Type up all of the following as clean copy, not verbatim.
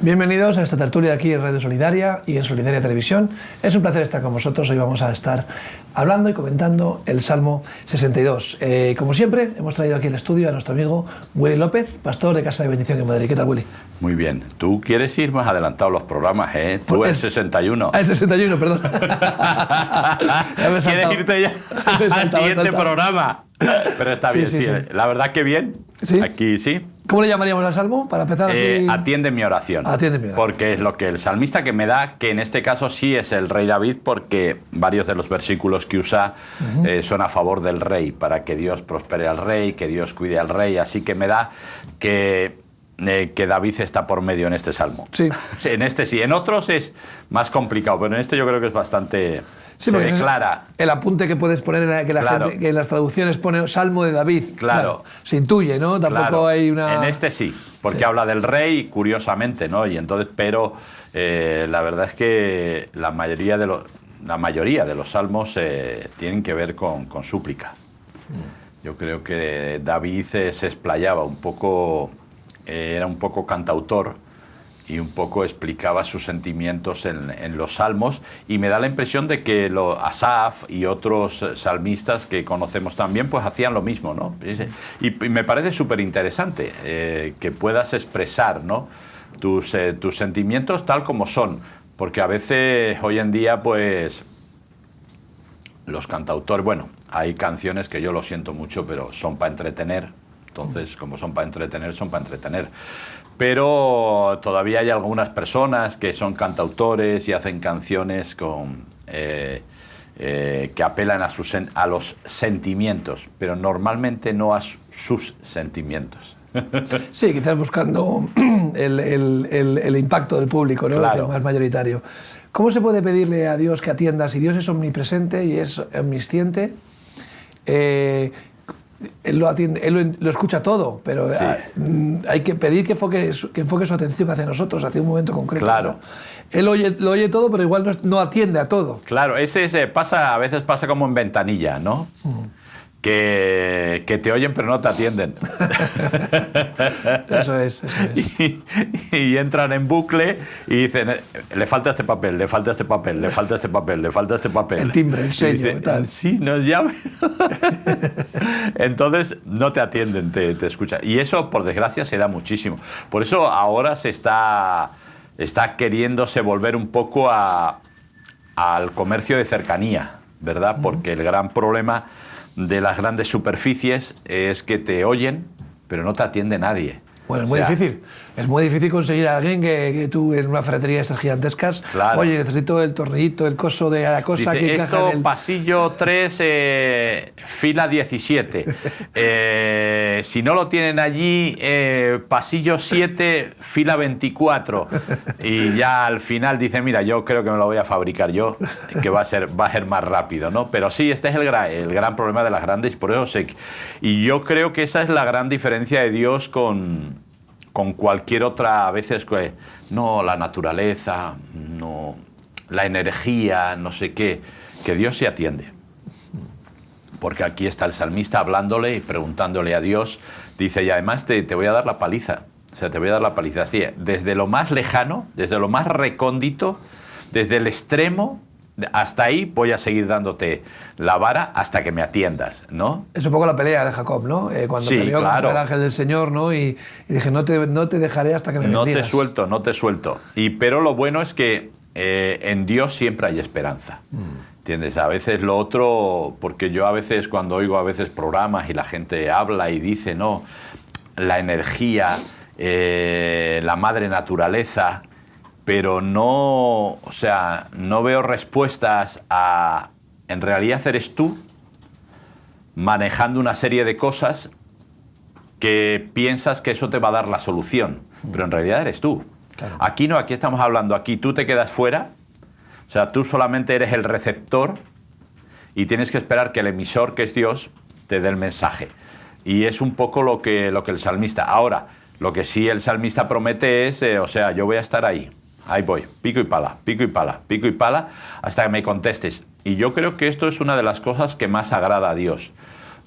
Bienvenidos a esta tertulia aquí en Radio Solidaria y en Solidaria Televisión. Es un placer estar con vosotros. Hoy vamos a estar hablando y comentando el Salmo 62. Como siempre, hemos traído aquí al estudio a nuestro amigo Willy López, pastor de Casa de Bendición en Madrid. ¿Qué tal, Willy? Muy bien. Tú quieres ir más adelantado los programas, ¿eh? Tú el 61. El 61, perdón. ¿Quieres irte ya al siguiente programa? Pero está bien, sí. La verdad que bien. ¿Sí? Aquí sí. ¿Cómo le llamaríamos al Salmo? Para empezar así... Atiende mi oración. Atiende mi oración. Porque es lo que el salmista que me da, que en este caso sí es el rey David, porque varios de los versículos que usa son a favor del rey, para que Dios prospere al rey, que Dios cuide al rey. Así que me da que David está por medio en este salmo. Sí. En este sí. En otros es más complicado, pero en este yo creo que es bastante... Sí, se declara. El apunte que puedes poner que la gente, que en las traducciones pone Salmo de David. Claro. Se intuye, ¿no? Tampoco hay una... En este sí, porque habla del rey, curiosamente, ¿no? Y entonces, pero la verdad es que la mayoría de los salmos tienen que ver con súplica. Yo creo que David se explayaba un poco, era un poco cantautor, y un poco explicaba sus sentimientos en los salmos, y me da la impresión de que Asaf y otros salmistas que conocemos también pues hacían lo mismo, ¿no? Y me parece súper interesante que puedas expresar, ¿no?, tus sentimientos tal como son, porque a veces hoy en día pues los cantautores, bueno, hay canciones que yo lo siento mucho, pero son para entretener. Entonces, como son para entretener, son para entretener. Pero todavía hay algunas personas que son cantautores y hacen canciones que apelan a los sentimientos, pero normalmente no a sus sentimientos. Sí, quizás buscando el impacto del público, ¿no? Claro. Más mayoritario. ¿Cómo se puede pedirle a Dios que atienda? Si Dios es omnipresente y es omnisciente, Él lo atiende, Él lo escucha todo, pero sí, hay que pedir que enfoque su atención hacia nosotros, hacia un momento concreto. Claro. ¿No? Él lo oye todo, pero igual no atiende a todo. Claro, a veces pasa como en ventanilla, ¿no? Que te oyen pero no te atienden. Eso es. Y entran en bucle y dicen, le falta este papel, le falta este papel, le falta este papel, le falta este papel. El timbre, el sello, dice, tal. Sí, nos llaman. Entonces no te atienden, te escuchan. Y eso, por desgracia, se da muchísimo. Por eso ahora se está queriéndose volver un poco al comercio de cercanía, ¿verdad? Porque el gran problema de las grandes superficies es que te oyen, pero no te atiende nadie. Bueno, es muy difícil. Es muy difícil conseguir a alguien que tú en una ferretería de estas gigantescas, claro, oye, necesito el tornillito, el coso de la cosa dice, que encaja en el... pasillo 3, fila 17. Si no lo tienen allí, pasillo 7, fila 24. Y ya al final dice, mira, yo creo que me lo voy a fabricar yo, que va a ser más rápido, ¿no? Pero sí, este es el gran problema de las grandes, por eso y yo creo que esa es la gran diferencia de Dios con cualquier otra, a veces, no, la naturaleza, no, la energía, no sé qué, que Dios se atiende. Porque aquí está el salmista hablándole y preguntándole a Dios, dice, y además te voy a dar la paliza, o sea, te voy a dar la paliza. Así, desde lo más lejano, desde lo más recóndito, desde el extremo, hasta ahí voy a seguir dándote la vara hasta que me atiendas, ¿no? Es un poco la pelea de Jacob, ¿no? Cuando peleó contra el ángel del Señor, ¿no? Y dije, no te dejaré hasta que me bendigas. No te suelto. Pero lo bueno es que en Dios siempre hay esperanza. ¿Entiendes? A veces lo otro, porque yo a veces cuando oigo a veces programas y la gente habla y dice, no, la energía, la madre naturaleza, pero no, o sea, no veo respuestas a, en realidad eres tú manejando una serie de cosas que piensas que eso te va a dar la solución, pero en realidad eres tú. Claro. Aquí no, aquí estamos hablando, aquí tú te quedas fuera, o sea, tú solamente eres el receptor y tienes que esperar que el emisor, que es Dios, te dé el mensaje. Y es un poco lo que el salmista. Ahora, lo que sí el salmista promete es, o sea, yo voy a estar ahí. Ahí voy, pico y pala, pico y pala, pico y pala, hasta que me contestes. Y yo creo que esto es una de las cosas que más agrada a Dios,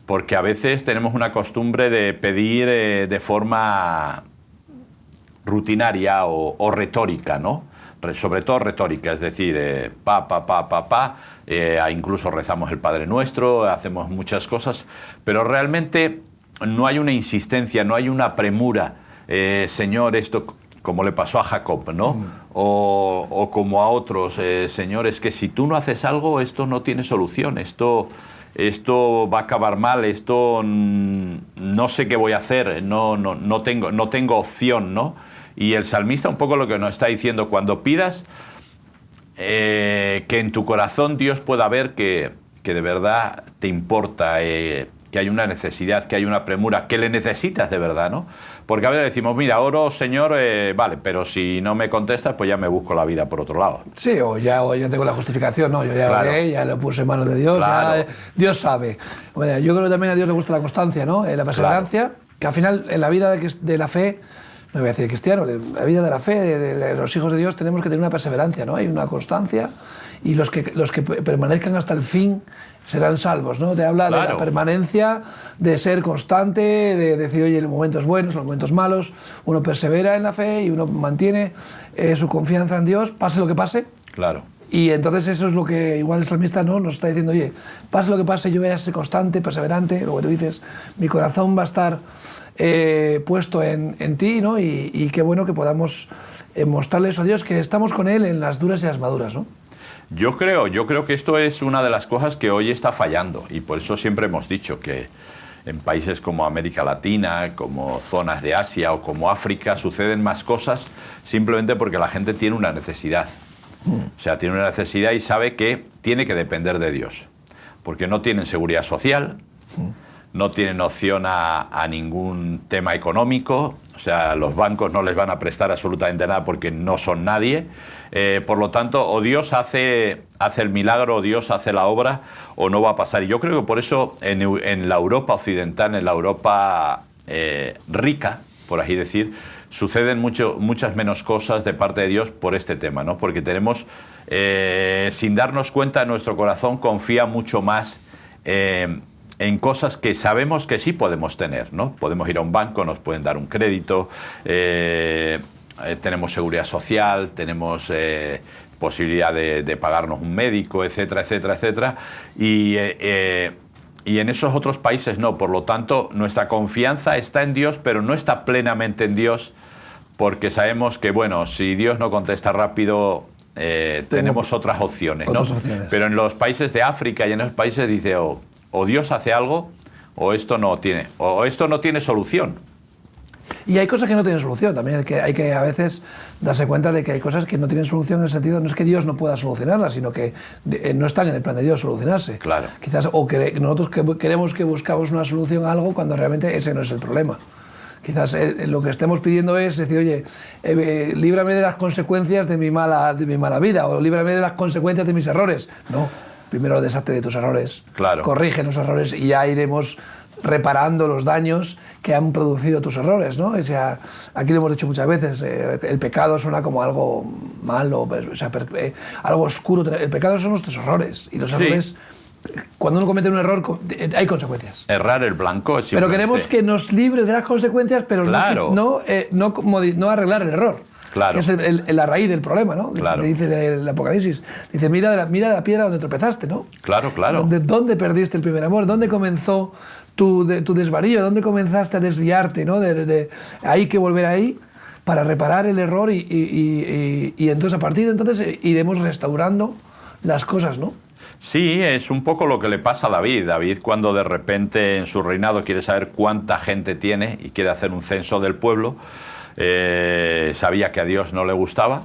porque a veces tenemos una costumbre de pedir de forma rutinaria o retórica, ¿no? Sobre todo retórica, es decir, incluso rezamos el Padre Nuestro, hacemos muchas cosas, pero realmente no hay una insistencia, no hay una premura, Señor, esto como le pasó a Jacob, ¿no? O como a otros, Señor, es que si tú no haces algo, esto no tiene solución, esto va a acabar mal, esto no sé qué voy a hacer, no tengo opción, ¿no? Y el salmista un poco lo que nos está diciendo, cuando pidas que en tu corazón Dios pueda ver que de verdad te importa, que hay una necesidad, que hay una premura, que le necesitas de verdad, ¿no? Porque a veces decimos, mira, oro, Señor, vale, pero si no me contestas, pues ya me busco la vida por otro lado. Sí, o ya tengo la justificación, ¿no? Yo ya Claro. oré, ya lo puse en manos de Dios, Claro. ya, Dios sabe. Bueno, yo creo que también a Dios le gusta la constancia, ¿no? La perseverancia, que al final en la vida de la fe, no voy a decir cristiano, en la vida de la fe, de los hijos de Dios, tenemos que tener una perseverancia, ¿no? Hay una constancia y los que permanezcan hasta el fin serán salvos, ¿no? Te habla de la permanencia, de ser constante, de decir, oye, los momentos buenos, los momentos malos, uno persevera en la fe y uno mantiene su confianza en Dios, pase lo que pase. Claro. Y entonces eso es lo que igual el salmista, ¿no?, nos está diciendo, oye, pase lo que pase, yo voy a ser constante, perseverante, lo que tú dices, mi corazón va a estar puesto en ti, ¿no? Y qué bueno que podamos mostrarle eso a Dios, que estamos con Él en las duras y las maduras, ¿no? Yo creo que esto es una de las cosas que hoy está fallando, y por eso siempre hemos dicho que en países como América Latina, como zonas de Asia o como África suceden más cosas simplemente porque la gente tiene una necesidad. O sea, tiene una necesidad y sabe que tiene que depender de Dios, porque no tienen seguridad social, no tienen opción a ningún tema económico, o sea, los bancos no les van a prestar absolutamente nada porque no son nadie. Por lo tanto, o Dios hace el milagro, o Dios hace la obra, o no va a pasar. Y yo creo que por eso en la Europa occidental, en la Europa rica, por así decir, suceden muchas menos cosas de parte de Dios por este tema, ¿no? Porque tenemos, sin darnos cuenta, nuestro corazón confía mucho más en cosas que sabemos que sí podemos tener, ¿no? Podemos ir a un banco, nos pueden dar un crédito, tenemos seguridad social, tenemos posibilidad de pagarnos un médico, etcétera, etcétera, etcétera. Y en esos otros países no. Por lo tanto, nuestra confianza está en Dios, pero no está plenamente en Dios, porque sabemos que, bueno, si Dios no contesta rápido, tenemos otras opciones, ¿no? Pero en los países de África y en esos países dice, o Dios hace algo, o esto no tiene solución. Y hay cosas que no tienen solución, también hay que a veces darse cuenta de que hay cosas que no tienen solución en el sentido, no es que Dios no pueda solucionarlas, sino que no están en el plan de Dios solucionarse. Claro. Quizás, nosotros queremos que buscamos una solución a algo cuando realmente ese no es el problema. Quizás lo que estemos pidiendo es decir, oye, líbrame de las consecuencias de mi mala vida, o líbrame de las consecuencias de mis errores. No, primero deshazte de tus errores, claro. Corrige los errores y ya iremos reparando los daños que han producido tus errores, ¿no? O sea, aquí lo hemos dicho muchas veces, el pecado suena como algo malo, o sea, algo oscuro. El pecado son nuestros errores, y los errores, cuando uno comete un error, hay consecuencias. Errar el blanco es Pero queremos que nos libre de las consecuencias, pero claro. no arreglar el error. Claro. Que es la raíz del problema, ¿no? Claro. Dice el Apocalipsis. Dice, mira de la piedra donde tropezaste, ¿no? Claro, claro. ¿Dónde perdiste el primer amor? ¿Dónde comenzó tu desvarío? ¿Dónde comenzaste a desviarte, ¿no? Hay que volver ahí para reparar el error y entonces a partir de entonces iremos restaurando las cosas, ¿no? Sí, es un poco lo que le pasa a David. David, cuando de repente en su reinado quiere saber cuánta gente tiene y quiere hacer un censo del pueblo, sabía que a Dios no le gustaba,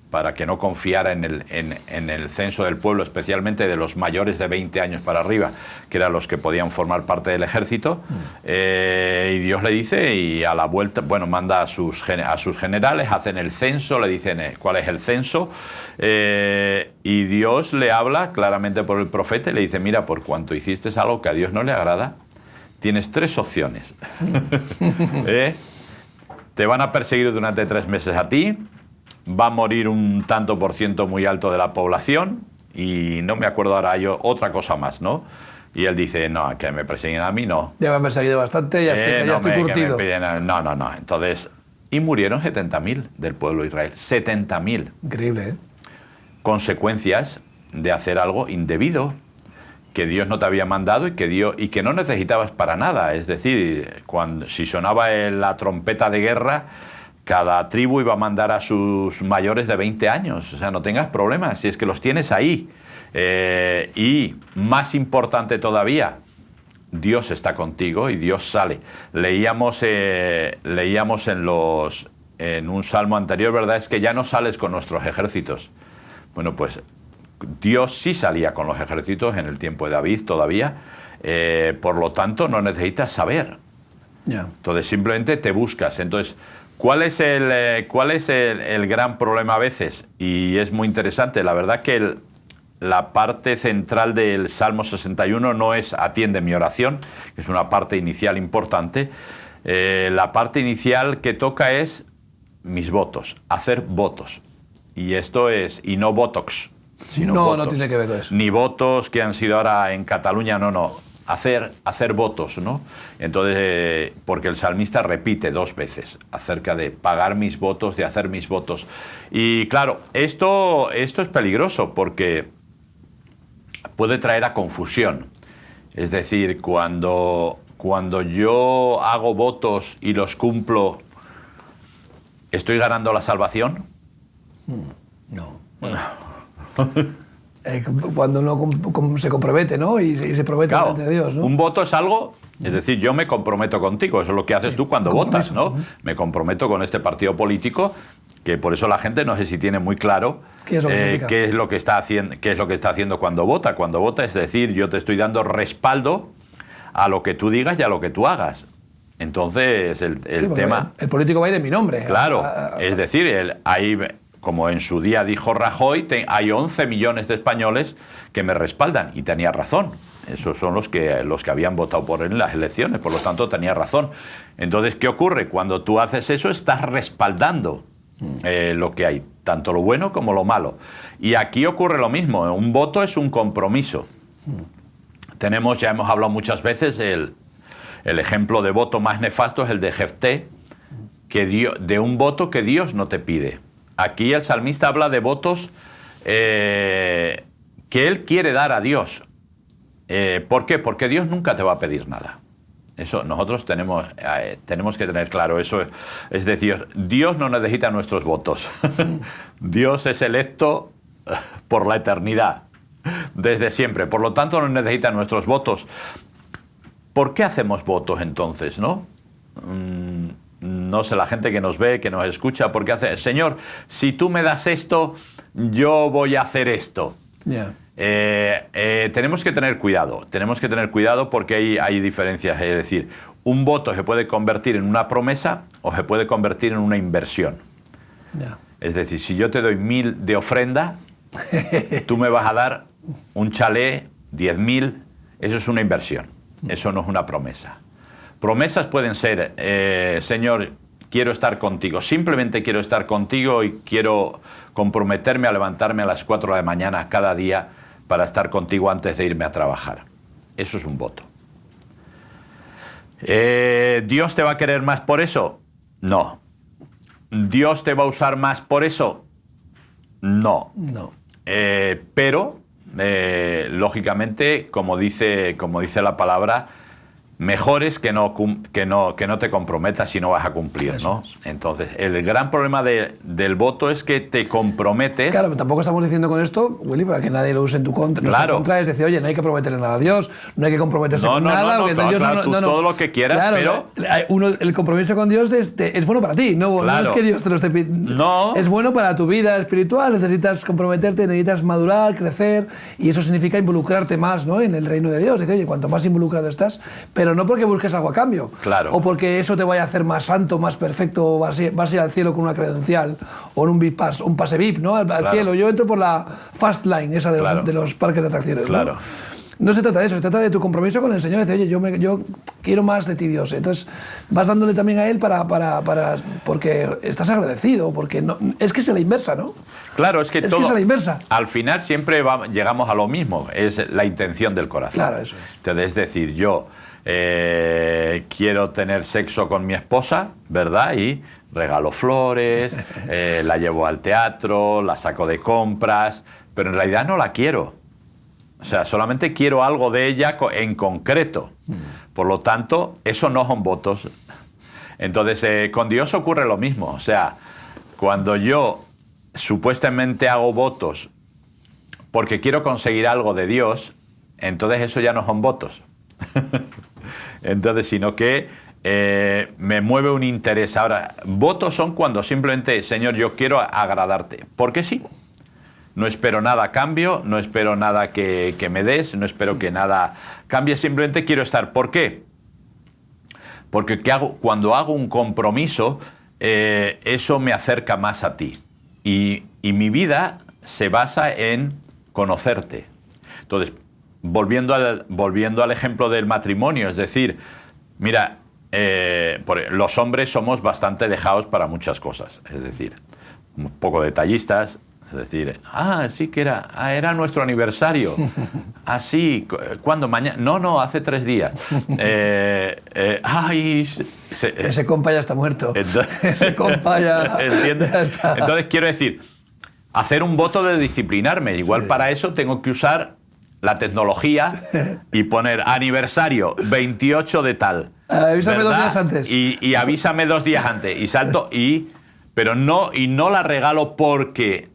para que no confiara en el censo del pueblo, especialmente de los mayores de 20 años para arriba, que eran los que podían formar parte del ejército. Y Dios le dice, y a la vuelta, bueno, manda a sus generales, hacen el censo, le dicen cuál es el censo, y Dios le habla claramente por el profeta y le dice, mira, por cuanto hiciste algo que a Dios no le agrada, tienes 3 opciones. Te van a perseguir durante 3 meses a ti, va a morir un tanto por ciento muy alto de la población, y no me acuerdo ahora yo otra cosa más, ¿no? Y él dice, no, que me persiguen a mí, no. Ya me han perseguido bastante, ya estoy curtido. No. Entonces, y murieron 70.000 del pueblo de Israel. 70.000. Increíble, ¿eh? Consecuencias de hacer algo indebido, que Dios no te había mandado y que no necesitabas para nada. Es decir, si sonaba la trompeta de guerra, cada tribu iba a mandar a sus mayores de 20 años. O sea, no tengas problemas, si es que los tienes ahí. Y más importante todavía, Dios está contigo y Dios sale. Leíamos en un salmo anterior, ¿verdad? Es que ya no sales con nuestros ejércitos. Bueno, pues Dios sí salía con los ejércitos en el tiempo de David todavía. Por lo tanto, no necesitas saber. Yeah. Entonces, simplemente te buscas. Entonces, ¿cuál es el gran problema a veces? Y es muy interesante. La verdad que la parte central del Salmo 61 no es atiende mi oración, que es una parte inicial importante. La parte inicial que toca es mis votos, hacer votos. Y esto es, y no botox, sino no, votos. no tiene que ver con eso. Ni votos que han sido ahora en Cataluña, no. Hacer votos, ¿no? Entonces, porque el salmista repite 2 veces acerca de pagar mis votos, de hacer mis votos. Y claro, esto es peligroso porque puede traer a confusión. Es decir, cuando yo hago votos y los cumplo, ¿estoy ganando la salvación? No. Cuando uno se compromete, ¿no? Y se promete delante de Dios, ¿no? Un voto es algo, es decir, yo me comprometo contigo, eso es lo que haces tú cuando votas, ¿no? Me comprometo con este partido político, que por eso la gente no sé si tiene muy claro qué es lo que está haciendo cuando vota. Cuando vota, es decir, yo te estoy dando respaldo a lo que tú digas y a lo que tú hagas. Entonces, el tema... El político va a ir en mi nombre. Claro, es decir, ahí, como en su día dijo Rajoy, hay 11 millones de españoles que me respaldan, y tenía razón. Esos son los que habían votado por él en las elecciones, por lo tanto tenía razón. Entonces, ¿qué ocurre? Cuando tú haces eso, estás respaldando lo que hay, tanto lo bueno como lo malo. Y aquí ocurre lo mismo, un voto es un compromiso. Ya hemos hablado muchas veces, el ejemplo de voto más nefasto es el de Jefté, de un voto que Dios no te pide. Aquí el salmista habla de votos que él quiere dar a Dios. ¿Por qué? Porque Dios nunca te va a pedir nada. Eso nosotros tenemos que tener claro. Eso es decir, Dios no necesita nuestros votos. Dios es electo por la eternidad, desde siempre. Por lo tanto, no necesita nuestros votos. ¿Por qué hacemos votos entonces, no? No sé, la gente que nos ve, que nos escucha, ¿por qué hace? Señor, si tú me das esto, yo voy a hacer esto. Yeah. Tenemos que tener cuidado porque hay diferencias. Es decir, un voto se puede convertir en una promesa o se puede convertir en una inversión. Yeah. Es decir, si yo te doy 1.000 de ofrenda, tú me vas a dar un chalet, 10.000, eso es una inversión, eso no es una promesa. Promesas pueden ser, Señor, quiero estar contigo, simplemente quiero estar contigo y quiero comprometerme a levantarme a las 4 de la mañana cada día para estar contigo antes de irme a trabajar. Eso es un voto. ¿Dios te va a querer más por eso? No. ¿Dios te va a usar más por eso? No. Pero, lógicamente, como dice la palabra, mejor es que no te comprometas si no vas a cumplir, ¿no? Entonces, el gran problema del voto es que te comprometes. Claro, tampoco estamos diciendo con esto, Willy, para que nadie lo use en tu contra. Claro. Contra es decir, oye, no hay que prometerle nada a Dios, no hay que comprometerse con nada. Todo lo que quieras, claro, pero... el compromiso con Dios es bueno para ti, no es que Dios te lo esté pidiendo. No. Es bueno para tu vida espiritual, necesitas comprometerte, necesitas madurar, crecer, y eso significa involucrarte más, ¿no?, en el reino de Dios. Dice, oye, cuanto más involucrado estás, pero no porque busques algo a cambio, claro, o porque eso te vaya a hacer más santo, más perfecto, o vas a ir al cielo con una credencial o en un pase VIP, ¿no? al cielo. Yo entro por la fast line esa de los parques de atracciones. Claro. No se trata de eso, se trata de tu compromiso con el Señor. Dice, oye, yo quiero más de ti, Dios. Entonces vas dándole también a Él porque estás agradecido, porque no, es que es a la inversa, ¿no? Claro, es que es a la inversa. Al final siempre llegamos a lo mismo, es la intención del corazón. Claro, eso es. Entonces, es decir, yo quiero tener sexo con mi esposa, ¿verdad? Y regalo flores, la llevo al teatro, la saco de compras, pero en realidad no la quiero. O sea, solamente quiero algo de ella en concreto. Por lo tanto, eso no son votos. Entonces, con Dios ocurre lo mismo. O sea, cuando yo supuestamente hago votos porque quiero conseguir algo de Dios, entonces eso ya no son votos. Entonces, sino que me mueve un interés. Ahora, votos son cuando simplemente, Señor, yo quiero agradarte. Porque sí. No espero nada a cambio, no espero nada que me des, no espero que nada cambie, simplemente quiero estar. ¿Por qué? Porque cuando hago un compromiso, eso me acerca más a ti. Y mi vida se basa en conocerte. Entonces, volviendo al ejemplo del matrimonio, es decir, mira, los hombres somos bastante dejados para muchas cosas, es decir, un poco detallistas. Es decir, sí que era nuestro aniversario. Sí, ¿cuándo? Mañana. No, hace 3 días. Ese compa ya está muerto. Ese compa ya... ¿Entiendes? Ya está. Entonces quiero decir, hacer un voto de disciplinarme. Igual para eso tengo que usar la tecnología y poner aniversario 28 de tal. Avísame 2 días antes. Y avísame 2 días antes. Y salto pero no la regalo porque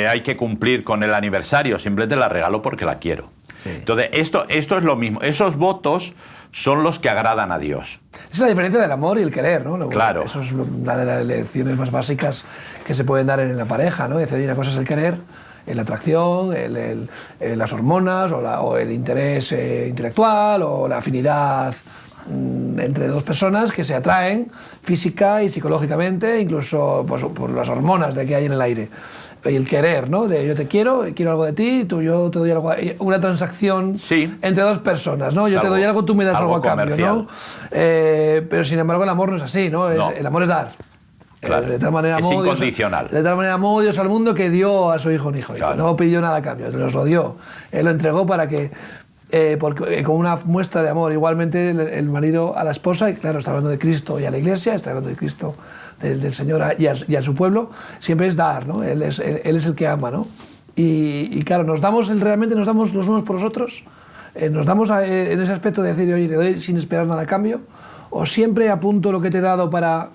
hay que cumplir con el aniversario, simplemente la regalo porque la quiero. Sí. Entonces, esto es lo mismo. Esos votos son los que agradan a Dios. Esa es la diferencia del amor y el querer, ¿no? Claro. Eso es una de las lecciones más básicas que se pueden dar en la pareja, ¿no? Decir, una cosa es el querer, la atracción, las hormonas o el interés intelectual o la afinidad entre 2 personas que se atraen física y psicológicamente, incluso pues, por las hormonas de que hay en el aire. Y el querer, ¿no? De yo te quiero algo de ti, yo te doy algo, una transacción entre 2 personas, ¿no? Yo te doy algo, tú me das algo a cambio, ¿no? Pero sin embargo el amor no es así, ¿no? El amor es dar. Claro. De tal manera es incondicional. De tal manera amó Dios al mundo que dio a su hijo un hijo. Claro. No pidió nada a cambio, nos lo dio. Él lo entregó para que porque como una muestra de amor, igualmente el marido a la esposa, y claro, está hablando de Cristo y a la iglesia, está hablando de Cristo, del Señor y a su pueblo, siempre es dar, ¿no? Él es el que ama, ¿no? Y claro, realmente nos damos los unos por los otros, nos damos en ese aspecto de decir, oye, te doy sin esperar nada a cambio, o siempre apunto lo que te he dado para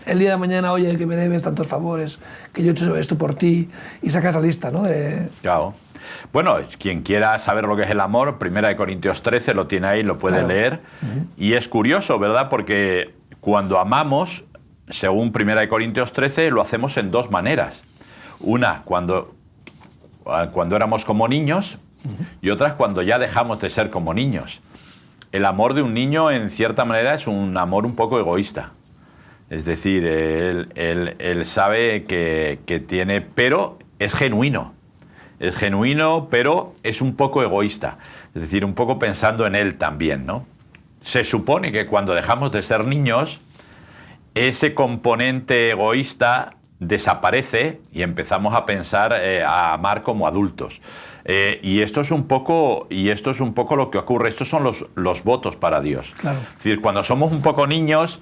el día de mañana, oye, que me debes tantos favores, que yo he hecho esto por ti, y sacas la lista, ¿no? Claro. Bueno, quien quiera saber lo que es el amor, 1 Corintios 13 lo tiene ahí, lo puede leer. Y es curioso, ¿verdad? Porque cuando amamos, según 1 Corintios 13, lo hacemos en 2 maneras. Una, cuando éramos como niños, y otra, cuando ya dejamos de ser como niños. El amor de un niño, en cierta manera, es un amor un poco egoísta. Es decir, él sabe que tiene, pero es genuino. Es genuino, pero es un poco egoísta. Es decir, un poco pensando en él también, ¿no? Se supone que cuando dejamos de ser niños, ese componente egoísta desaparece y empezamos a pensar, a amar como adultos. Y esto es un poco lo que ocurre. Estos son los votos para Dios. Claro. Es decir, cuando somos un poco niños,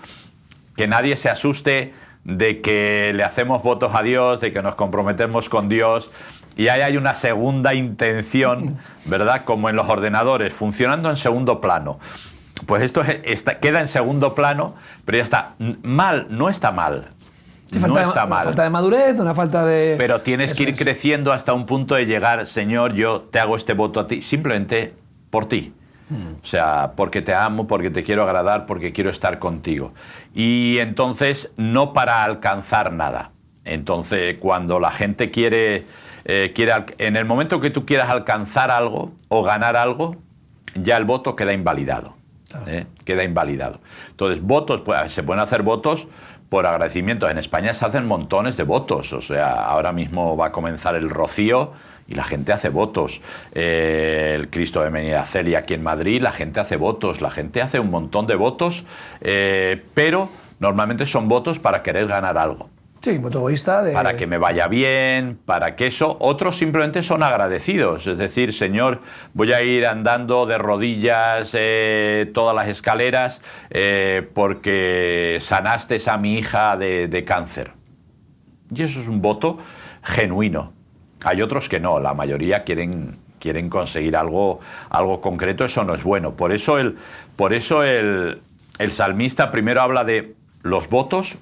que nadie se asuste de que le hacemos votos a Dios, de que nos comprometemos con Dios. Y ahí hay una segunda intención, ¿verdad? Como en los ordenadores, funcionando en segundo plano. Pues esto queda en segundo plano, pero ya está. Mal, no está mal. Sí, no está mal. Una falta de madurez, una falta de... Pero tienes que ir creciendo hasta un punto de llegar, Señor, yo te hago este voto a ti, simplemente por ti. O sea, porque te amo, porque te quiero agradar, porque quiero estar contigo. Y entonces, no para alcanzar nada. Entonces, cuando la gente quiere en el momento que tú quieras alcanzar algo o ganar algo, ya el voto queda invalidado. Queda invalidado. Entonces, votos, pues, se pueden hacer votos por agradecimiento. En España se hacen montones de votos. O sea, ahora mismo va a comenzar el Rocío y la gente hace votos. El Cristo de Medinaceli aquí en Madrid, la gente hace votos. La gente hace un montón de votos, pero normalmente son votos para querer ganar algo. Sí, un voto egoísta. Para que me vaya bien, para que eso. Otros simplemente son agradecidos. Es decir, Señor, voy a ir andando de rodillas todas las escaleras porque sanaste a mi hija de cáncer. Y eso es un voto genuino. Hay otros que no, la mayoría quieren conseguir algo concreto, eso no es bueno. Por eso el salmista primero habla de los votos.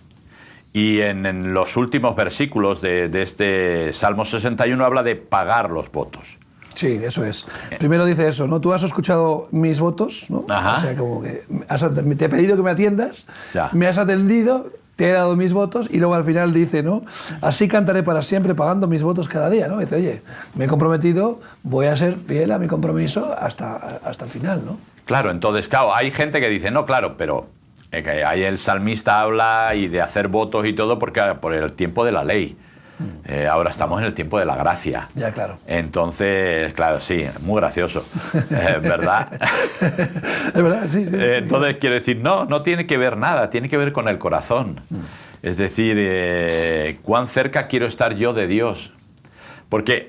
Y en los últimos versículos de este Salmo 61 habla de pagar los votos. Sí, eso es. Primero dice eso, ¿no? Tú has escuchado mis votos, ¿no? Ajá. O sea, como que te he pedido que me atiendas, ya. Me has atendido, te he dado mis votos, y luego al final dice, ¿no? Así cantaré para siempre pagando mis votos cada día, ¿no? Dice, oye, me he comprometido, voy a ser fiel a mi compromiso hasta el final, ¿no? Claro, entonces, claro, hay gente que dice, no, claro, pero que ahí el salmista habla y de hacer votos y todo por el tiempo de la ley. Ahora estamos en el tiempo de la gracia. Ya, claro. Entonces, claro, sí, muy gracioso, ¿verdad? Es verdad, sí. Entonces, quiero decir, no tiene que ver nada, tiene que ver con el corazón. Es decir, cuán cerca quiero estar yo de Dios. Porque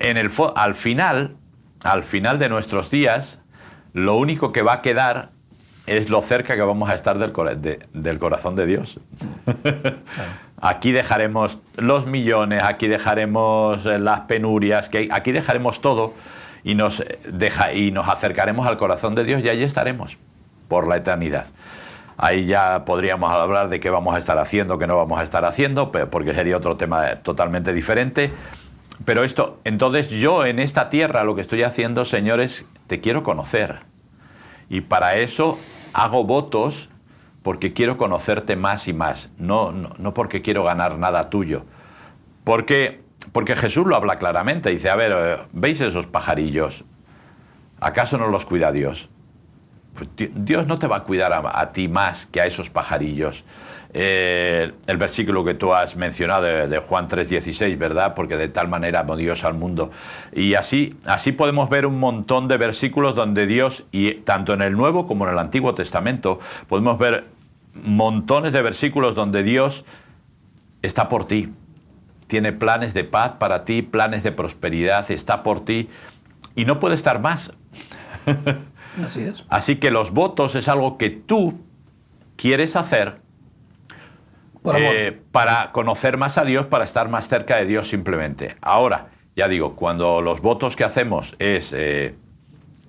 al final de nuestros días, lo único que va a quedar es lo cerca que vamos a estar del corazón de Dios. Claro. Aquí dejaremos los millones, aquí dejaremos las penurias, aquí dejaremos todo y nos acercaremos al corazón de Dios y allí estaremos por la eternidad. Ahí ya podríamos hablar de qué vamos a estar haciendo, qué no vamos a estar haciendo, porque sería otro tema totalmente diferente. Pero entonces yo en esta tierra lo que estoy haciendo, señores, te quiero conocer. Y para eso hago votos porque quiero conocerte más y más, no porque quiero ganar nada tuyo. Porque Jesús lo habla claramente, dice, a ver, ¿veis esos pajarillos? ¿Acaso no los cuida Dios? Pues Dios no te va a cuidar a ti más que a esos pajarillos. El versículo que tú has mencionado de Juan 3:16, ¿verdad? Porque de tal manera amó Dios al mundo. Y así podemos ver un montón de versículos donde Dios, y tanto en el Nuevo como en el Antiguo Testamento, podemos ver montones de versículos donde Dios está por ti. Tiene planes de paz para ti, planes de prosperidad, está por ti y no puede estar más. Así es. Así que los votos es algo que tú quieres hacer para conocer más a Dios, para estar más cerca de Dios simplemente. Ahora, ya digo, cuando los votos que hacemos es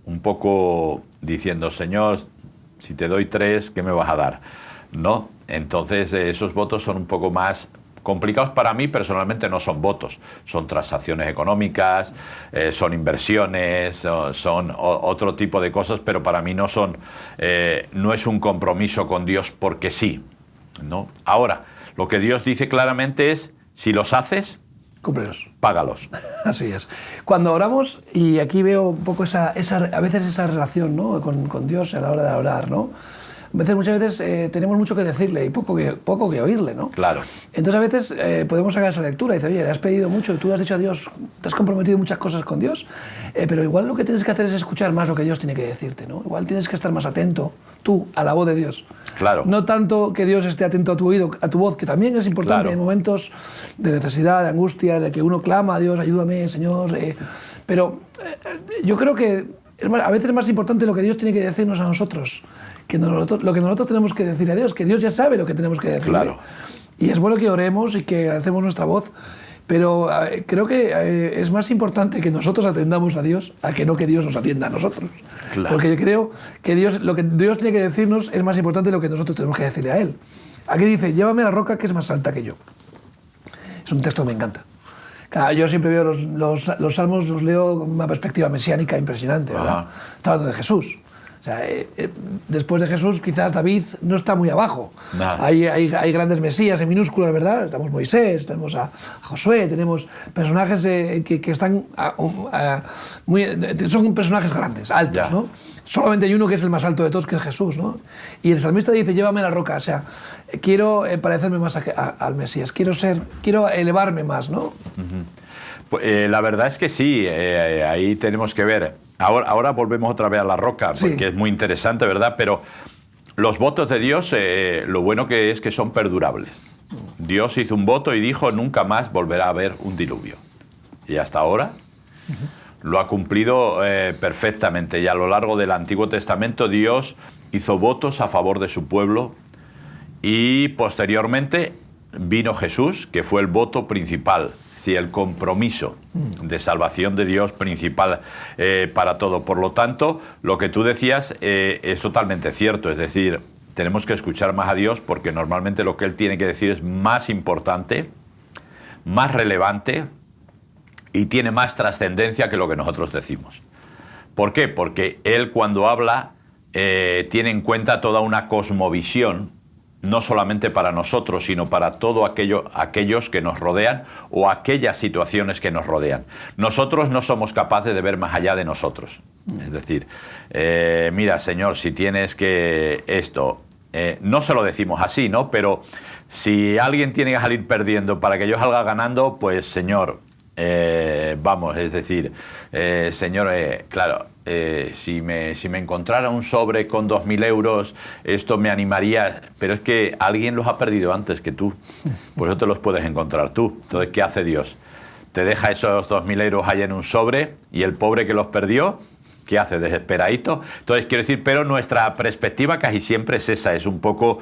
un poco diciendo, Señor, si te doy 3, ¿qué me vas a dar? No, entonces esos votos son un poco más complicados. Para mí personalmente no son votos, son transacciones económicas, son inversiones, son otro tipo de cosas, pero para mí no es un compromiso con Dios porque sí, ¿no? Ahora, lo que Dios dice claramente es, si los haces, cúmplelos. Págalos. Así es. Cuando oramos, y aquí veo un poco a veces esa relación, ¿no? con Dios a la hora de orar, ¿no? Muchas veces tenemos mucho que decirle y poco que oírle, ¿no? Claro. Entonces a veces podemos sacar esa lectura y decir, oye, le has pedido mucho, tú has dicho a Dios, te has comprometido muchas cosas con Dios, pero igual lo que tienes que hacer es escuchar más lo que Dios tiene que decirte, ¿no? Igual tienes que estar más atento, tú, a la voz de Dios. Claro. No tanto que Dios esté atento a tu oído, a tu voz, que también es importante. Claro. En momentos de necesidad, de angustia, de que uno clama a Dios, ayúdame, Señor. Pero yo creo que a veces es más importante lo que Dios tiene que decirnos a nosotros, que lo que nosotros tenemos que decir a Dios, que Dios ya sabe lo que tenemos que decirle. Claro. Y es bueno que oremos y que hacemos nuestra voz, pero creo que es más importante que nosotros atendamos a Dios a que no que Dios nos atienda a nosotros. Claro. Porque yo creo que lo que Dios tiene que decirnos es más importante de lo que nosotros tenemos que decirle a Él. Aquí dice, llévame a la roca que es más alta que yo. Es un texto que me encanta. Claro, yo siempre veo los salmos, los leo con una perspectiva mesiánica impresionante, ¿verdad? Está hablando de Jesús. O sea, después de Jesús, quizás David no está muy abajo. Hay grandes mesías en minúsculas, ¿verdad? Estamos Moisés, tenemos a Josué, tenemos personajes que están son personajes grandes, altos, ¿no? Solamente hay uno que es el más alto de todos, que es Jesús, ¿no? Y el salmista dice, llévame a la roca, o sea, quiero parecerme más al Mesías, quiero elevarme más, ¿no? Pues, la verdad es que sí, ahí tenemos que ver. Ahora volvemos otra vez a la roca, porque sí, es muy interesante, ¿verdad? Pero los votos de Dios, lo bueno que es que son perdurables. Dios hizo un voto y dijo, nunca más volverá a haber un diluvio. Y hasta ahora lo ha cumplido perfectamente. Y a lo largo del Antiguo Testamento Dios hizo votos a favor de su pueblo. Y posteriormente vino Jesús, que fue el voto principal, es decir, el compromiso de salvación de Dios principal para todo. Por lo tanto, lo que tú decías es totalmente cierto, es decir, tenemos que escuchar más a Dios porque normalmente lo que Él tiene que decir es más importante, más relevante y tiene más trascendencia que lo que nosotros decimos. ¿Por qué? Porque Él cuando habla tiene en cuenta toda una cosmovisión, no solamente para nosotros, sino para todos aquellos que nos rodean o aquellas situaciones que nos rodean. Nosotros no somos capaces de ver más allá de nosotros. Es decir, mira, Señor, si tienes que esto, no se lo decimos así, ¿no? Pero si alguien tiene que salir perdiendo para que yo salga ganando, pues, Señor, vamos, es decir, Señor, claro, si me encontrara un sobre con 2.000 euros, esto me animaría, pero es que alguien los ha perdido antes que tú, por eso te los puedes encontrar tú. Entonces, ¿qué hace Dios? Te deja esos 2.000 euros allá en un sobre y el pobre que los perdió, ¿qué hace? Desesperadito. Entonces, quiero decir, pero nuestra perspectiva casi siempre es esa, es un poco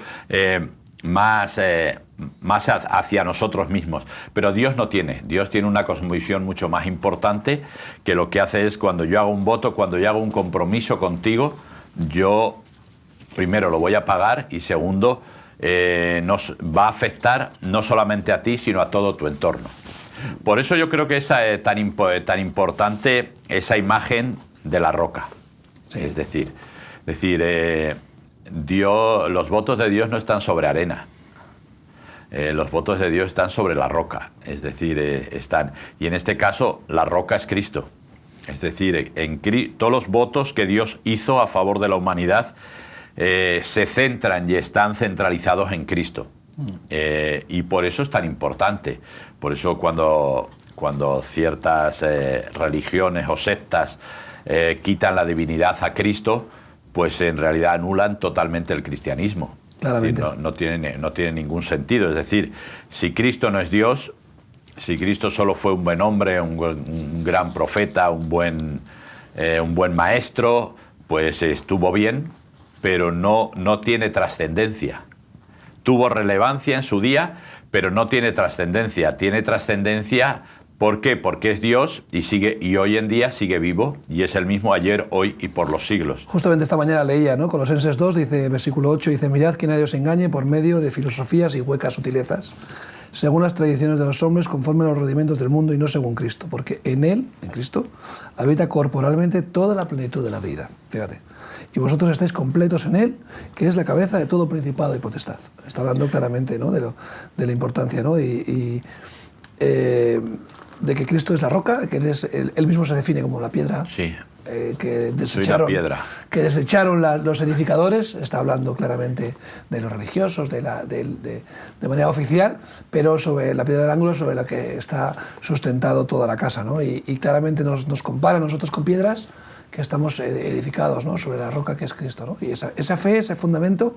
más hacia nosotros mismos. Pero Dios no tiene. Dios tiene una cosmovisión mucho más importante, que lo que hace es cuando yo hago un voto, cuando yo hago un compromiso contigo, yo primero lo voy a pagar y segundo nos va a afectar no solamente a ti, sino a todo tu entorno. Por eso yo creo que es tan importante esa imagen de la roca. Sí. Es decir, Dios, los votos de Dios no están sobre arena. Los votos de Dios están sobre la roca, es decir, están. Y en este caso, la roca es Cristo. Es decir, todos los votos que Dios hizo a favor de la humanidad se centran y están centralizados en Cristo. Y por eso es tan importante. Por eso cuando ciertas religiones o sectas quitan la divinidad a Cristo, pues en realidad anulan totalmente el cristianismo. Claramente. Es decir, no tiene ningún sentido. Es decir, si Cristo no es Dios, si Cristo solo fue un buen hombre, un gran profeta, un buen maestro, pues estuvo bien, pero no tiene trascendencia. Tuvo relevancia en su día, pero no tiene trascendencia. Tiene trascendencia, ¿por qué? Porque es Dios y hoy en día sigue vivo y es el mismo ayer, hoy y por los siglos. Justamente esta mañana leía, ¿no? Colosenses 2, dice, versículo 8, dice, mirad que nadie os engañe por medio de filosofías y huecas sutilezas, según las tradiciones de los hombres, conforme a los rudimentos del mundo y no según Cristo, porque en Él, en Cristo, habita corporalmente toda la plenitud de la deidad. Fíjate. Y vosotros estáis completos en Él, que es la cabeza de todo principado y potestad. Está hablando claramente, ¿no? de la importancia, ¿no? De que Cristo es la roca, que él mismo se define como la piedra. Sí. Que desecharon los edificadores. Está hablando claramente de los religiosos, de manera oficial, pero sobre la piedra del ángulo sobre la que está sustentado toda la casa, ¿no? Y claramente nos compara a nosotros con piedras que estamos edificados, ¿no? Sobre la roca que es Cristo, ¿no? Y esa fe, ese fundamento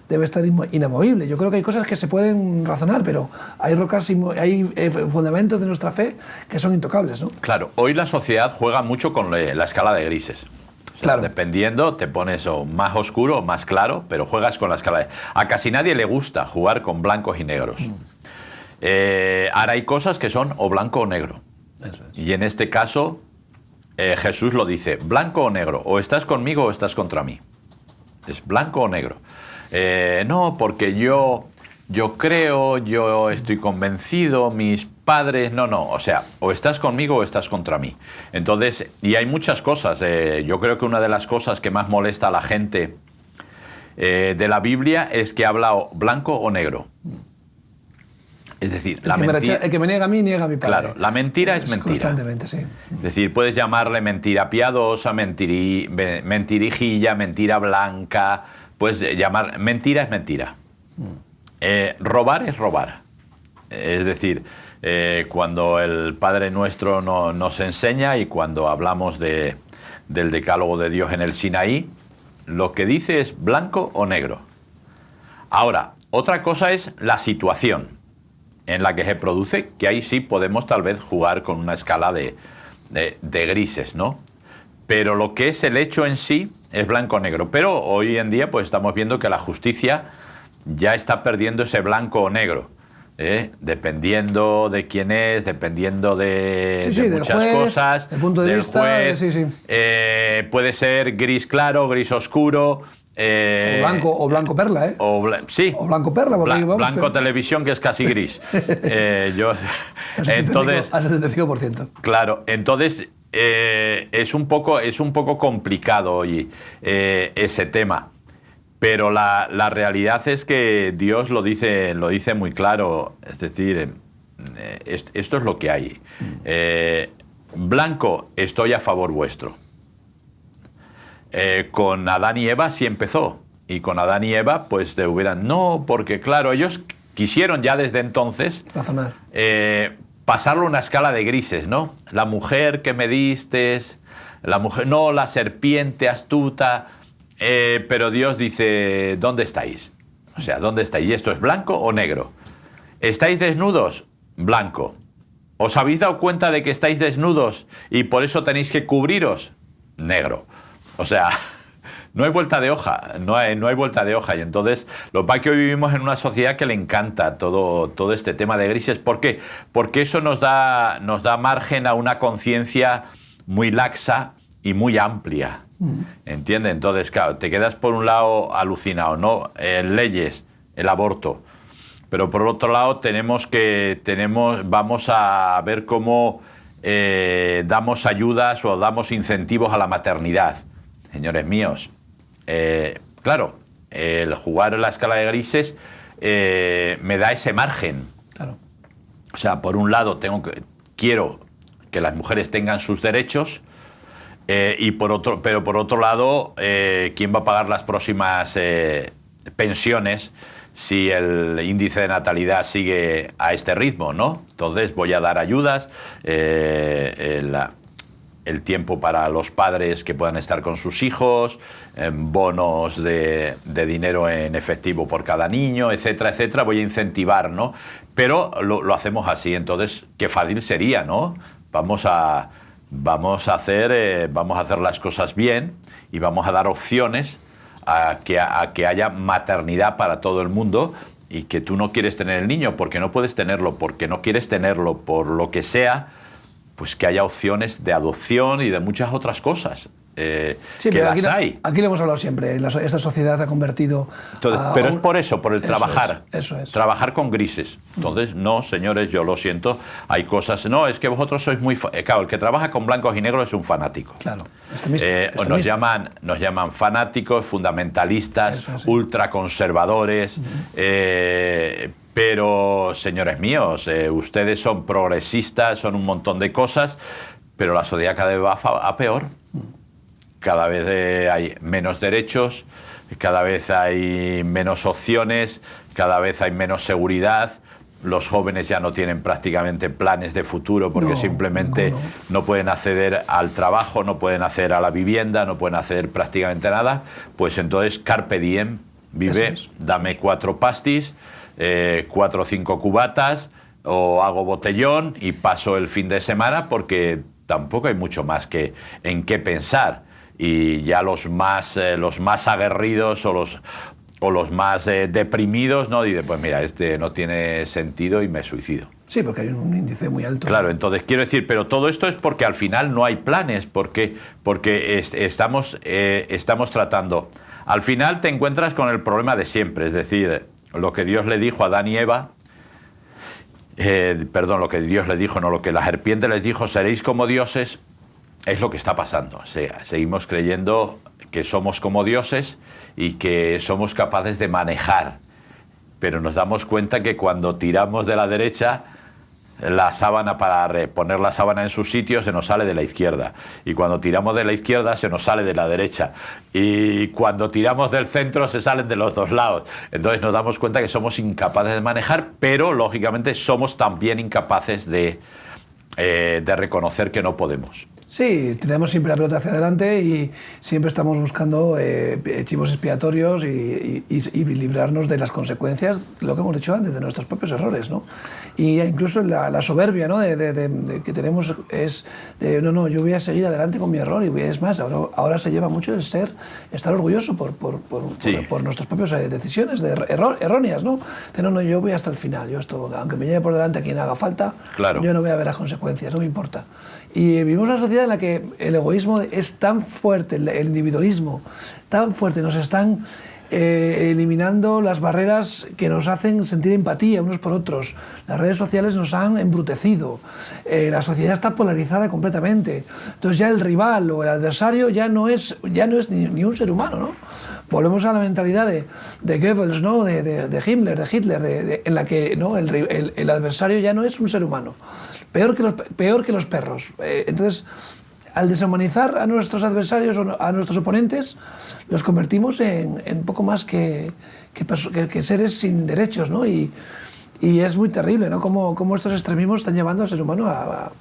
debe estar inamovible. Yo creo que hay cosas que se pueden razonar, pero hay rocas, hay fundamentos de nuestra fe que son intocables, ¿no? Claro, hoy la sociedad juega mucho con la escala de grises. O sea, claro. Dependiendo, te pones más oscuro o más claro, pero juegas con la escala de... A casi nadie le gusta jugar con blancos y negros. Ahora hay cosas que son o blanco o negro. Eso es. Y en este caso, Jesús lo dice, blanco o negro, o estás conmigo o estás contra mí. Es blanco o negro. No, porque yo creo, yo estoy convencido, mis padres, no, o sea, o estás conmigo o estás contra mí. Entonces, y hay muchas cosas, yo creo que una de las cosas que más molesta a la gente de la Biblia es que habla o blanco o negro. Es decir, el que me niega a mí, niega a mi padre. Claro, la mentira es mentira. Constantemente, sí. Es decir, puedes llamarle mentira piadosa, mentirijilla, mentira blanca, puedes llamar... Mentira es mentira. Robar es robar. Es decir, cuando el Padre Nuestro nos enseña y cuando hablamos del decálogo de Dios en el Sinaí, lo que dice es blanco o negro. Ahora, otra cosa es la situación en la que se produce, que ahí sí podemos tal vez jugar con una escala de grises, ¿no? Pero lo que es el hecho en sí es blanco o negro. Pero hoy en día pues estamos viendo que la justicia ya está perdiendo ese blanco o negro. Dependiendo de quién es, dependiendo de muchas juez, cosas, del punto de vista, juez, sí. Puede ser gris claro, gris oscuro, o blanco perla, ¿eh? Sí. O blanco perla, porque blanco televisión, que es casi gris. Entonces, al 75%. Claro, entonces es un poco complicado hoy ese tema. Pero la realidad es que Dios lo dice muy claro. Es decir, esto es lo que hay. Blanco, estoy a favor vuestro. Con Adán y Eva sí empezó. Y con Adán y Eva, pues no, porque claro, ellos quisieron ya desde entonces razonar. Pasarlo a una escala de grises, ¿no? La mujer que me distes, la serpiente astuta. Pero Dios dice, ¿dónde estáis? O sea, ¿dónde estáis? ¿Y esto es blanco o negro? ¿Estáis desnudos? Blanco. ¿Os habéis dado cuenta de que estáis desnudos y por eso tenéis que cubriros? Negro. O sea, no hay vuelta de hoja, no hay vuelta de hoja. Y entonces, lo que pasa es que hoy vivimos en una sociedad que le encanta todo este tema de grises. ¿Por qué? Porque eso nos da margen a una conciencia muy laxa y muy amplia. ¿Entiendes? Entonces, claro, te quedas por un lado alucinado, ¿no? Leyes, el aborto. Pero por otro lado vamos a ver cómo damos ayudas o damos incentivos a la maternidad. Señores míos, claro, el jugar en la escala de grises me da ese margen. Claro. O sea, por un lado quiero que las mujeres tengan sus derechos. Pero por otro lado, ¿quién va a pagar las próximas pensiones si el índice de natalidad sigue a este ritmo, ¿no? Entonces voy a dar ayudas, el tiempo para los padres que puedan estar con sus hijos, bonos de dinero en efectivo por cada niño, etcétera, etcétera. Voy a incentivar, ¿no? Pero lo hacemos así. Entonces, qué fácil sería, ¿no? Vamos a hacer las cosas bien y vamos a dar opciones a que haya maternidad para todo el mundo, y que tú no quieres tener el niño porque no puedes tenerlo, porque no quieres tenerlo, por lo que sea, pues que haya opciones de adopción y de muchas otras cosas. Sí, que pero las hay. Aquí lo hemos hablado siempre. Esta sociedad ha convertido. Entonces, pero es por eso, por el trabajar. Eso es. Trabajar con grises. Entonces, no, señores, yo lo siento. Hay cosas. No, es que vosotros sois muy. Claro, el que trabaja con blancos y negros es un fanático. Claro. Nos llaman fanáticos, fundamentalistas, ultraconservadores. Pero, señores míos, ustedes son progresistas, son un montón de cosas, pero la sociedad cada vez va a peor. Cada vez hay menos derechos, cada vez hay menos opciones, cada vez hay menos seguridad. Los jóvenes ya no tienen prácticamente planes de futuro porque simplemente no pueden acceder al trabajo, no pueden acceder a la vivienda, no pueden acceder prácticamente a nada. Pues entonces, carpe diem, vive, dame 4 pastis, 4 o 5 cubatas, o hago botellón y paso el fin de semana, porque tampoco hay mucho más en qué pensar. Y ya los más aguerridos o los más deprimidos, ¿no? Dicen, pues mira, no tiene sentido y me suicido. Sí, porque hay un índice muy alto. Claro, entonces quiero decir, pero todo esto es porque al final no hay planes, porque estamos tratando. Al final te encuentras con el problema de siempre, es decir, lo que Dios le dijo a Adán y Eva, lo que Dios le dijo, no lo que la serpiente les dijo, seréis como dioses. Es lo que está pasando. O sea, seguimos creyendo que somos como dioses y que somos capaces de manejar. Pero nos damos cuenta que cuando tiramos de la derecha, la sábana, para poner la sábana en su sitio, se nos sale de la izquierda. Y cuando tiramos de la izquierda, se nos sale de la derecha. Y cuando tiramos del centro, se salen de los dos lados. Entonces nos damos cuenta que somos incapaces de manejar, pero lógicamente somos también incapaces de reconocer que no podemos. Sí, tenemos siempre la pelota hacia adelante y siempre estamos buscando chivos expiatorios y librarnos de las consecuencias, lo que hemos dicho antes, de nuestros propios errores, ¿no? Y incluso la soberbia, ¿no? Que tenemos es no, yo voy a seguir adelante con mi error, y es más, ahora se lleva mucho el estar orgulloso por nuestras propias decisiones erróneas, ¿no? No, yo voy hasta el final, aunque me lleve por delante a quien haga falta, claro, yo no voy a ver las consecuencias, no me importa. Y vivimos una sociedad en la que el egoísmo es tan fuerte, el individualismo tan fuerte, nos están eliminando las barreras que nos hacen sentir empatía unos por otros. Las redes sociales nos han embrutecido, la sociedad está polarizada completamente. Entonces ya el rival o el adversario ya no es ni un ser humano, ¿no? Volvemos a la mentalidad de Goebbels, ¿no? de Himmler, de Hitler, en la que, ¿no? el adversario ya no es un ser humano. Peor que los perros. Entonces, al deshumanizar a nuestros adversarios o a nuestros oponentes, los convertimos en poco más que seres sin derechos, ¿no? Y es muy terrible, ¿no? Cómo estos extremismos están llevando al ser humano a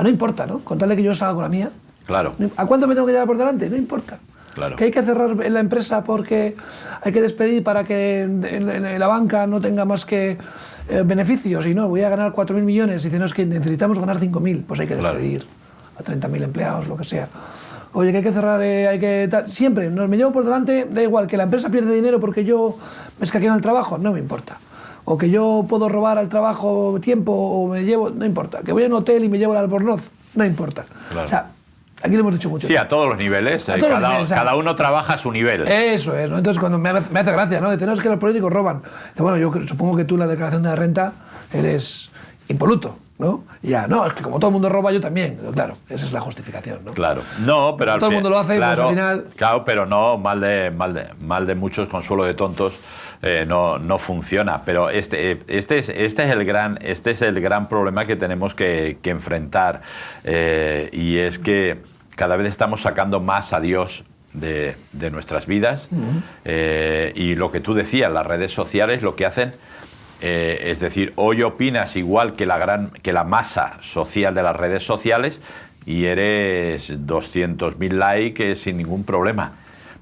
no importa, ¿no? Con tal de que yo salga con la mía. Claro. ¿A cuánto me tengo que llevar por delante? No importa. Claro. Que hay que cerrar la empresa porque hay que despedir para que en la banca no tenga más que beneficios, y no, voy a ganar 4.000 millones, y dicen, no, es que necesitamos ganar 5.000, pues hay que despedir a 30.000 empleados, lo que sea. Oye, que hay que cerrar, siempre, me llevo por delante, da igual, que la empresa pierde dinero porque yo me escaqueo en el trabajo, no me importa. O que yo puedo robar al trabajo tiempo, o me llevo, no importa. Que voy a un hotel y me llevo el albornoz, no importa. Claro. O sea, aquí lo hemos dicho mucho. Sí, a todos los niveles. Cada uno trabaja a su nivel. Eso es, ¿no? Entonces, cuando me hace gracia, ¿no? Dice, no, es que los políticos roban. Dice, bueno, yo supongo que tú en la declaración de la renta eres impoluto, ¿no? Y ya, no, es que como todo el mundo roba, yo también. Claro, esa es la justificación, ¿no? Claro. No, pero todo el mundo lo hace, claro, pues al final... Claro, pero no, mal de muchos, consuelo de tontos. No funciona, pero este es el gran problema que tenemos que enfrentar, y es que cada vez estamos sacando más a Dios de nuestras vidas. Y lo que tú decías, las redes sociales lo que hacen, es decir, hoy opinas igual que la masa social de las redes sociales y eres 200.000 likes sin ningún problema.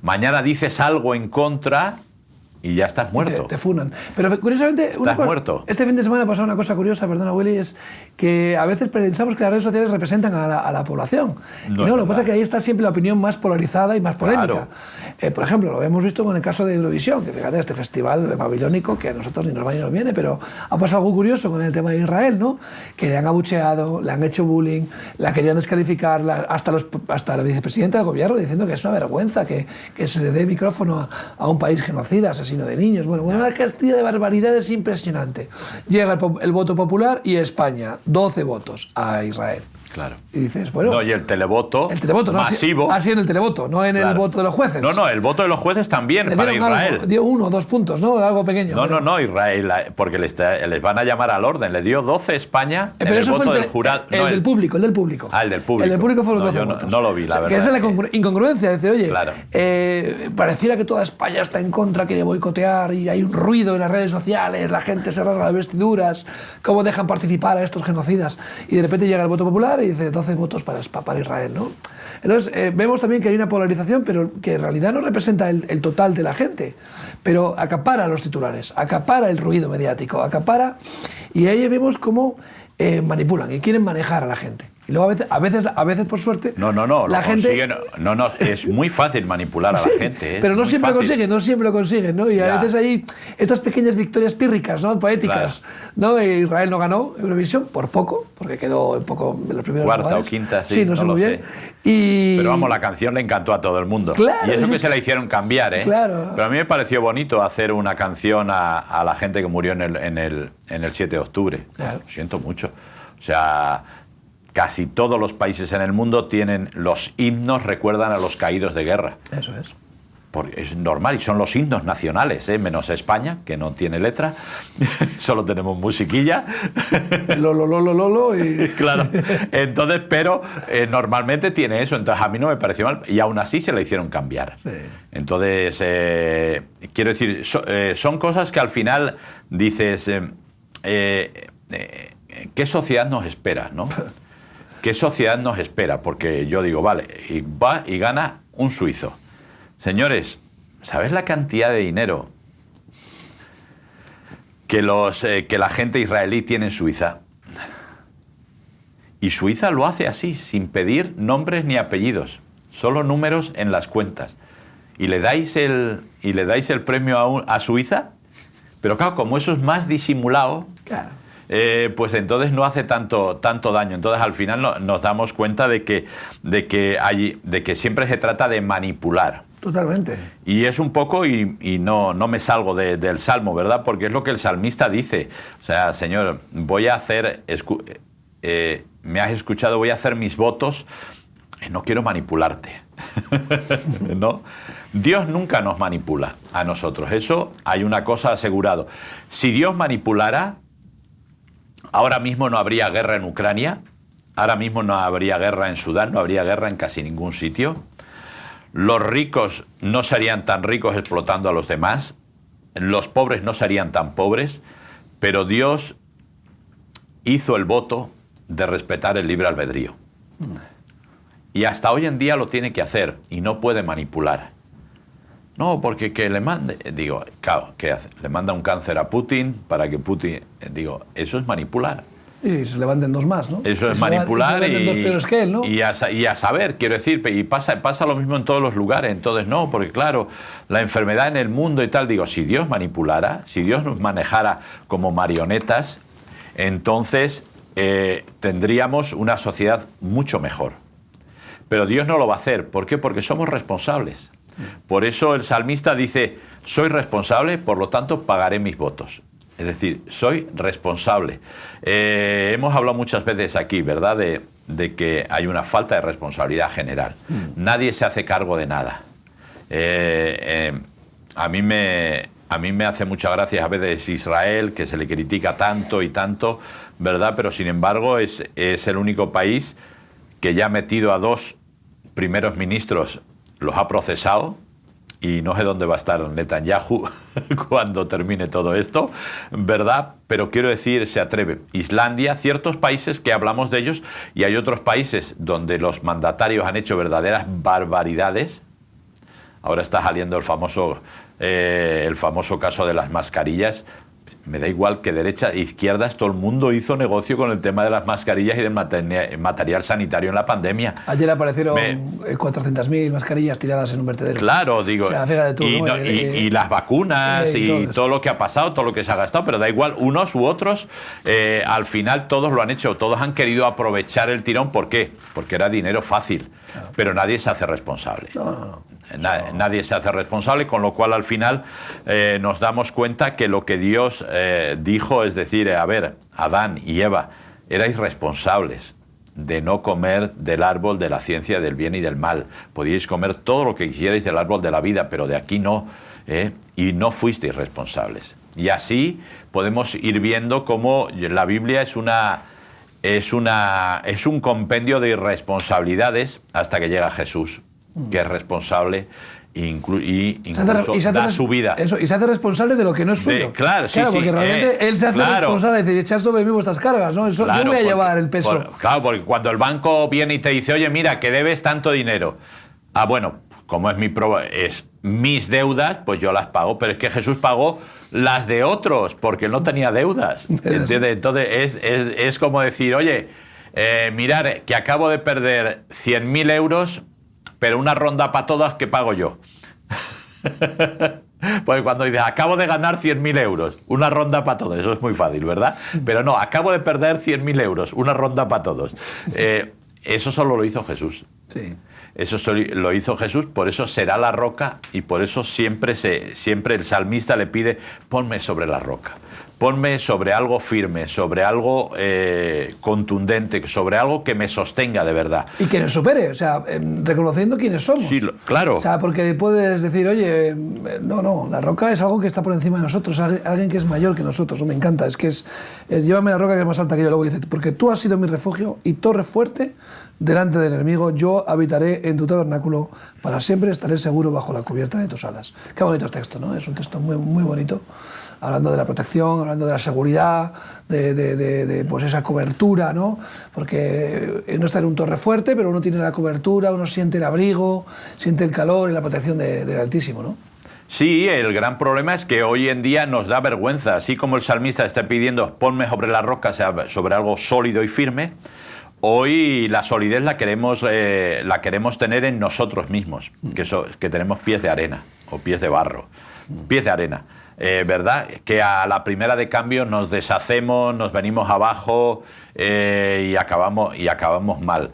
Mañana dices algo en contra y ya estás muerto. Te funan. Pero curiosamente, estás muerto. Este fin de semana ha pasado una cosa curiosa, perdona Willy, es que a veces pensamos que las redes sociales representan a la población. No, lo que pasa es que ahí está siempre la opinión más polarizada y más polémica. Claro. Por ejemplo, lo hemos visto con el caso de Eurovisión, que fíjate, este festival babilónico, que a nosotros ni nos va ni nos viene, pero ha pasado algo curioso con el tema de Israel, ¿no? Que le han abucheado, le han hecho bullying, la querían descalificar, hasta la vicepresidenta del gobierno diciendo que es una vergüenza que se le dé micrófono a un país genocida, asesino de niños. Bueno, una cantidad de barbaridades impresionante. Llega el voto popular y España, 12 votos a Israel. Claro. Y dices, bueno... No, y el televoto masivo... Así en el televoto, no en el voto de los jueces. No, el voto de los jueces también para Israel. Dio 1 o 2 puntos, ¿no? Algo pequeño. No, Israel, porque les van a llamar al orden. Le dio 12 España en el voto del jurado. El del público. Ah, el del público. El del público fueron 12 votos. No lo vi, la verdad. Que esa es la incongruencia, decir, oye, claro. Pareciera que toda España está en contra, quiere boicotear, y hay un ruido en las redes sociales, la gente se rasga las vestiduras, cómo dejan participar a estos genocidas. Y de repente llega el voto popular y dice 12 votos para Israel, ¿no? Entonces, vemos también que hay una polarización, pero que en realidad no representa el total de la gente, pero acapara los titulares, acapara el ruido mediático, y ahí vemos cómo manipulan y quieren manejar a la gente. Y luego a veces por suerte, la gente... es muy fácil manipular a la gente. Pero no siempre lo consiguen, ¿no? Y a veces hay estas pequeñas victorias pírricas, ¿no? Poéticas, claro. ¿No? Israel no ganó Eurovisión por poco, porque quedó un poco en los primeros cuarta lugares. O quinta, sí, no sé muy bien. Pero vamos, la canción le encantó a todo el mundo. Claro, y eso que se la hicieron cambiar, ¿eh? Claro. Pero a mí me pareció bonito hacer una canción a la gente que murió en el 7 de octubre. Claro. Lo siento mucho. O sea... Casi todos los países en el mundo tienen los himnos, recuerdan a los caídos de guerra. Eso es. Porque es normal y son los himnos nacionales, menos España, que no tiene letra, solo tenemos musiquilla. Lolo y... Claro, entonces, pero normalmente tiene eso, entonces a mí no me pareció mal y aún así se la hicieron cambiar. Sí. Entonces, quiero decir, son cosas que al final dices, ¿qué sociedad nos espera, no? ¿qué sociedad nos espera? Porque yo digo, vale, y va y gana un suizo. Señores, ¿sabes la cantidad de dinero que la gente israelí tiene en Suiza? Y Suiza lo hace así, sin pedir nombres ni apellidos, solo números en las cuentas. ¿Y le dais el premio a Suiza? Pero claro, como eso es más disimulado, claro, pues entonces no hace tanto daño. Entonces al final nos damos cuenta de que siempre se trata de manipular. Totalmente. Y es un poco, y no me salgo del Salmo, ¿verdad? Porque es lo que el salmista dice. O sea, Señor, voy a hacer, me has escuchado, voy a hacer mis votos, no quiero manipularte. ¿No? Dios nunca nos manipula a nosotros. Eso hay una cosa asegurado. Si Dios manipulara, ahora mismo no habría guerra en Ucrania, ahora mismo no habría guerra en Sudán, no habría guerra en casi ningún sitio. Los ricos no serían tan ricos explotando a los demás, los pobres no serían tan pobres, pero Dios hizo el voto de respetar el libre albedrío. Y hasta hoy en día lo tiene que hacer y no puede manipular. No, porque que le mande, digo, claro, ¿qué hace? Le manda un cáncer a Putin para que Putin, digo, eso es manipular. Y se levanten dos más, ¿no? Eso es manipular dos que él, ¿no? y a saber, quiero decir, y pasa lo mismo en todos los lugares. Entonces no, porque claro, la enfermedad en el mundo y tal, digo, si Dios manipulara, si Dios nos manejara como marionetas, entonces tendríamos una sociedad mucho mejor. Pero Dios no lo va a hacer. ¿Por qué? Porque somos responsables. Por eso el salmista dice, soy responsable, por lo tanto pagaré mis votos. Es decir, soy responsable. Hemos hablado muchas veces aquí, ¿verdad?, de que hay una falta de responsabilidad general. Nadie se hace cargo de nada. A mí me hace mucha gracia a veces Israel, que se le critica tanto y tanto, ¿verdad? Pero sin embargo es el único país que ya ha metido a 2 primeros ministros, los ha procesado, y no sé dónde va a estar Netanyahu cuando termine todo esto, ¿verdad? Pero quiero decir, se atreve. Islandia, ciertos países que hablamos de ellos, y hay otros países donde los mandatarios han hecho verdaderas barbaridades. Ahora está saliendo el famoso caso de las mascarillas. Me da igual que derecha e izquierdas, todo el mundo hizo negocio con el tema de las mascarillas y del material sanitario en la pandemia. Ayer aparecieron 400.000 mascarillas tiradas en un vertedero. Claro, digo, o sea, fíjate tú, y las vacunas y todo lo que ha pasado, todo lo que se ha gastado, pero da igual, unos u otros, al final todos lo han hecho, todos han querido aprovechar el tirón. ¿Por qué? Porque era dinero fácil, claro. Pero nadie se hace responsable. No. Nadie se hace responsable, con lo cual al final nos damos cuenta que lo que Dios dijo, es decir, a ver, Adán y Eva, erais responsables de no comer del árbol de la ciencia del bien y del mal. Podíais comer todo lo que quisierais del árbol de la vida, pero de aquí no, y no fuisteis responsables. Y así podemos ir viendo cómo la Biblia es un compendio de irresponsabilidades hasta que llega Jesús, que es responsable y incluso da su vida. Eso, y se hace responsable de lo que no es suyo. Claro, porque realmente él se hace responsable de decir, echar sobre mí vuestras cargas, ¿no? Eso, yo voy a llevar el peso. Porque cuando el banco viene y te dice, oye, mira, que debes tanto dinero. Ah, bueno, como es mis deudas, pues yo las pago, pero es que Jesús pagó las de otros, porque él no tenía deudas. ¿Entiendes? Entonces es como decir, oye, mirar, que acabo de perder 100.000 euros, pero una ronda para todas que pago yo. Pues cuando dices, acabo de ganar 100.000 euros, una ronda para todos, eso es muy fácil, ¿verdad? Pero no, acabo de perder 100.000 euros, una ronda para todos. Eso solo lo hizo Jesús. Sí. Eso lo hizo Jesús, por eso será la roca, y por eso siempre el salmista le pide, ponme sobre la roca. Ponme sobre algo firme, sobre algo contundente, sobre algo que me sostenga de verdad. Y que nos supere, o sea, reconociendo quiénes somos. Sí, claro. O sea, porque puedes decir, oye, no, la roca es algo que está por encima de nosotros, alguien que es mayor que nosotros. Me encanta, es que llévame la roca que es más alta que yo. Luego dice, porque tú has sido mi refugio y torre fuerte delante del enemigo, yo habitaré en tu tabernáculo, para siempre estaré seguro bajo la cubierta de tus alas. Qué bonito texto, ¿no? Es un texto muy, muy bonito. hablando de la protección, hablando de la seguridad, pues esa cobertura, ¿no? Porque uno está en un torre fuerte, pero uno tiene la cobertura, uno siente el abrigo, siente el calor y la protección del Altísimo, ¿no? Sí, el gran problema es que hoy en día nos da vergüenza, así como el salmista está pidiendo ponme sobre la roca, sobre algo sólido y firme. Hoy la solidez la queremos tener en nosotros mismos, que tenemos pies de arena o pies de barro, pies de arena, ¿verdad? Que a la primera de cambio nos deshacemos, nos venimos abajo y acabamos mal.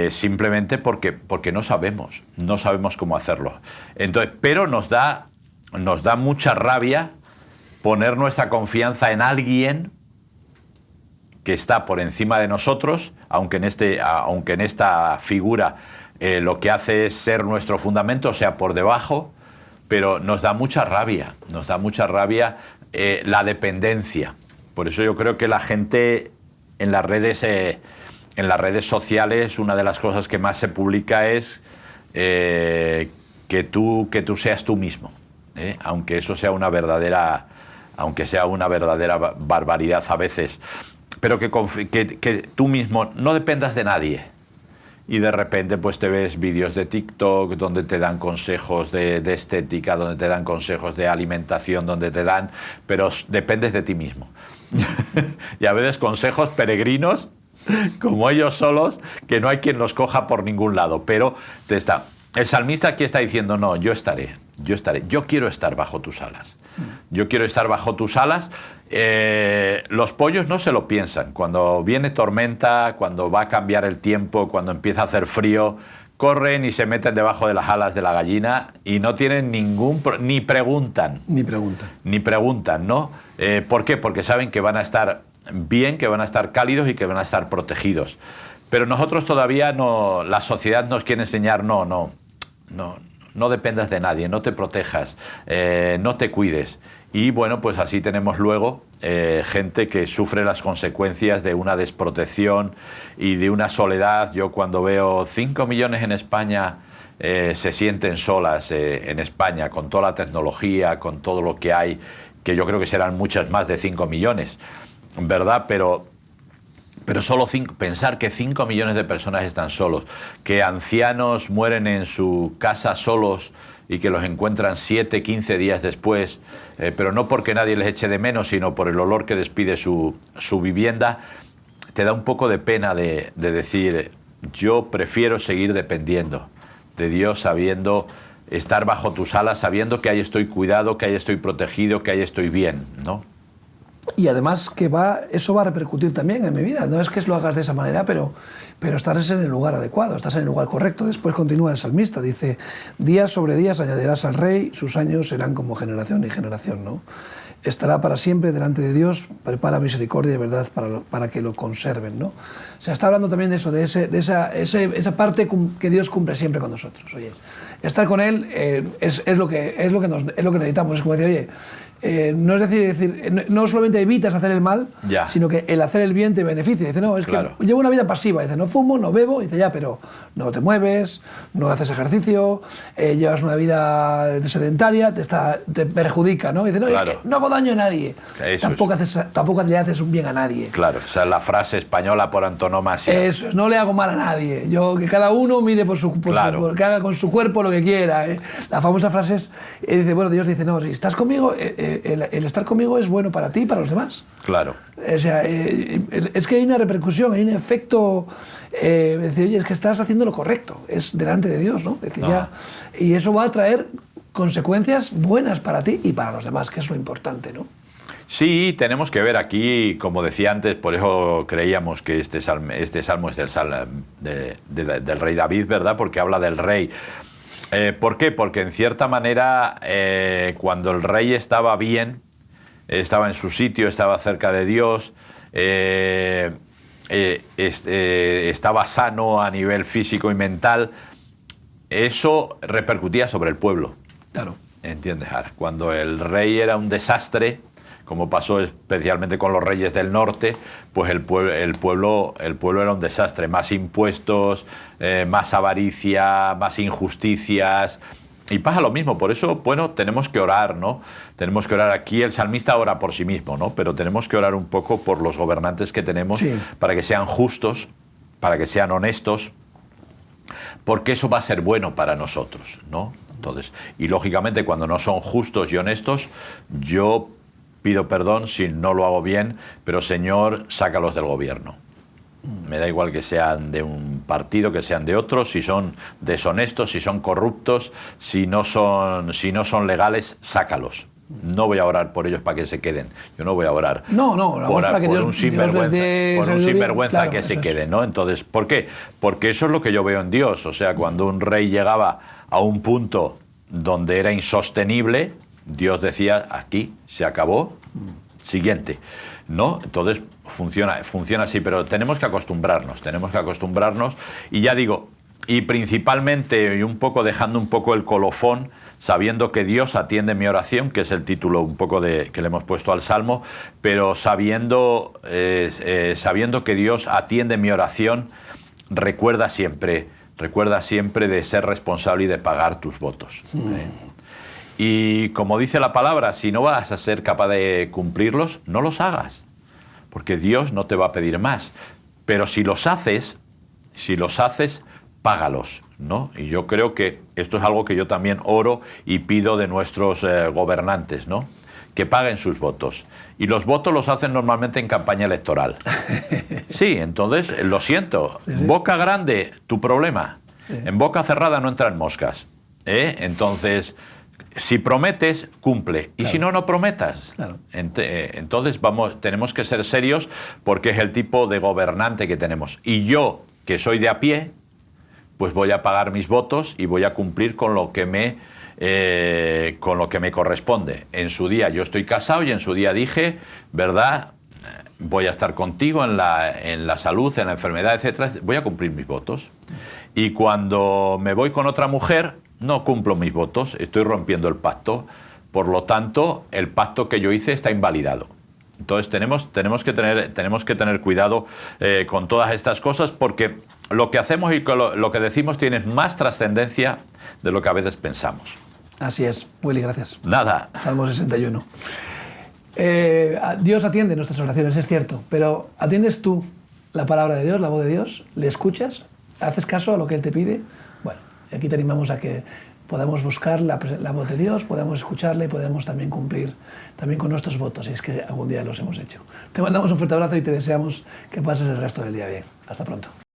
Simplemente porque no sabemos cómo hacerlo. Entonces, pero nos da mucha rabia poner nuestra confianza en alguien que está por encima de nosotros, aunque en esta figura lo que hace es ser nuestro fundamento, o sea, por debajo, pero nos da mucha rabia la dependencia. Por eso yo creo que la gente en las redes sociales, una de las cosas que más se publica es que tú seas tú mismo, aunque eso sea una verdadera barbaridad a veces, pero que tú mismo no dependas de nadie. Y de repente pues te ves vídeos de TikTok donde te dan consejos de estética, donde te dan consejos de alimentación, pero dependes de ti mismo. Y a veces consejos peregrinos, como ellos solos, que no hay quien los coja por ningún lado. Pero el salmista aquí está diciendo, no, yo estaré, yo quiero estar bajo tus alas. Yo quiero estar bajo tus alas. Los pollos no se lo piensan. Cuando viene tormenta, cuando va a cambiar el tiempo, cuando empieza a hacer frío, corren y se meten debajo de las alas de la gallina y no tienen ni preguntan. Ni preguntan, ¿no? ¿Por qué? Porque saben que van a estar bien, que van a estar cálidos y que van a estar protegidos. Pero nosotros todavía no, la sociedad nos quiere enseñar, no dependas de nadie, no te protejas, no te cuides. Y bueno, pues así tenemos luego gente que sufre las consecuencias de una desprotección y de una soledad. Yo cuando veo 5 millones en España se sienten solas en España, con toda la tecnología, con todo lo que hay, que yo creo que serán muchas más de 5 millones, ¿verdad? Pero solo pensar que 5 millones de personas están solos, que ancianos mueren en su casa solos y que los encuentran 7, 15 días después, pero no porque nadie les eche de menos, sino por el olor que despide su vivienda, te da un poco de pena de decir, yo prefiero seguir dependiendo de Dios, sabiendo estar bajo tus alas, sabiendo que ahí estoy cuidado, que ahí estoy protegido, que ahí estoy bien, ¿no? Y además que eso va a repercutir también en mi vida. No es que lo hagas de esa manera, pero estás en el lugar adecuado, estás en el lugar correcto. Después continúa el salmista, dice, días sobre días añadirás al rey, sus años serán como generación y generación, ¿no? Estará para siempre delante de Dios, prepara misericordia y verdad para que lo conserven, ¿no? O sea, está hablando también de eso, de esa parte que Dios cumple siempre con nosotros. Oye, estar con Él es lo que necesitamos. Es como decir, oye, no es decir, no solamente evitas hacer el mal, sino que el hacer el bien te beneficia. Dice, no, es que llevo una vida pasiva. Dice, no fumo, no bebo. Dice, ya, pero no te mueves, no haces ejercicio, llevas una vida sedentaria, te perjudica, ¿no? Dice, no, es que no hago daño a nadie. Tampoco le haces un bien a nadie. Claro, o sea, la frase española por antonomasia. Eso, no le hago mal a nadie. Que cada uno mire que haga con su cuerpo lo que quiera. La famosa frase es, dice, bueno, Dios dice, no, si estás conmigo, el estar conmigo es bueno para ti y para los demás. Claro. O sea, es que hay una repercusión, hay un efecto, decir, oye, es que estás haciendo lo correcto, es delante de Dios, ¿no? Decir, y eso va a traer consecuencias buenas para ti y para los demás, que es lo importante, ¿no? Sí, tenemos que ver aquí, como decía antes, por eso creíamos que este salmo es del rey David, ¿verdad? Porque habla del rey. ¿Por qué? Porque en cierta manera, cuando el rey estaba bien, estaba en su sitio, estaba cerca de Dios, estaba sano a nivel físico y mental, eso repercutía sobre el pueblo. Claro. ¿Entiendes? Cuando el rey era un desastre, como pasó especialmente con los reyes del norte, pues el pueblo era un desastre. Más impuestos, más avaricia, más injusticias, Y pasa lo mismo, por eso, bueno, tenemos que orar, ¿no? Tenemos que orar. Aquí el salmista ora por sí mismo, ¿no? Pero tenemos que orar un poco por los gobernantes que tenemos, sí, para que sean justos, para que sean honestos, porque eso va a ser bueno para nosotros, ¿no? Entonces, y lógicamente cuando no son justos y honestos, yo pido perdón si no lo hago bien, pero Señor, sácalos del gobierno. Me da igual que sean de un partido, que sean de otro, si son deshonestos, si son corruptos, si no son legales, sácalos. No voy a orar por ellos para que se queden. Yo no voy a orar por un sinvergüenza claro, que se queden, ¿no? Entonces, ¿por qué? Porque eso es lo que yo veo en Dios. O sea, cuando un rey llegaba a un punto donde era insostenible, Dios decía, aquí se acabó, siguiente, ¿no? Entonces funciona así, pero tenemos que acostumbrarnos, y ya digo, y principalmente, y un poco dejando un poco el colofón, sabiendo que Dios atiende mi oración, que es el título un poco que le hemos puesto al Salmo, pero sabiendo que Dios atiende mi oración, recuerda siempre de ser responsable y de pagar tus votos. Y como dice la palabra, si no vas a ser capaz de cumplirlos, no los hagas, porque Dios no te va a pedir más. Pero si los haces, págalos, ¿no? Y yo creo que esto es algo que yo también oro y pido de nuestros gobernantes, ¿no? Que paguen sus votos. Y los votos los hacen normalmente en campaña electoral. Sí, entonces, lo siento. Sí, sí. Boca grande, tu problema. Sí. En boca cerrada no entran moscas. Entonces, si prometes, cumple. Y claro, si no, no prometas. Claro. Entonces, tenemos que ser serios porque es el tipo de gobernante que tenemos. Y yo, que soy de a pie, pues voy a pagar mis votos y voy a cumplir con lo que me corresponde. En su día yo estoy casado y en su día dije, ¿verdad? Voy a estar contigo en la salud, en la enfermedad, etcétera. Voy a cumplir mis votos. Y cuando me voy con otra mujer, no cumplo mis votos, estoy rompiendo el pacto. Por lo tanto, el pacto que yo hice está invalidado. Entonces tenemos que tener cuidado con todas estas cosas, porque lo que hacemos y lo que decimos tiene más trascendencia de lo que a veces pensamos. Así es. Willy, gracias. Nada. Salmo 61. Dios atiende nuestras oraciones, es cierto, pero ¿atiendes tú la palabra de Dios, la voz de Dios? ¿Le escuchas? ¿Haces caso a lo que Él te pide? Bueno, aquí te animamos a que podamos buscar la voz de Dios, podamos escucharla y podamos también cumplir también con nuestros votos, si es que algún día los hemos hecho. Te mandamos un fuerte abrazo y te deseamos que pases el resto del día bien. Hasta pronto.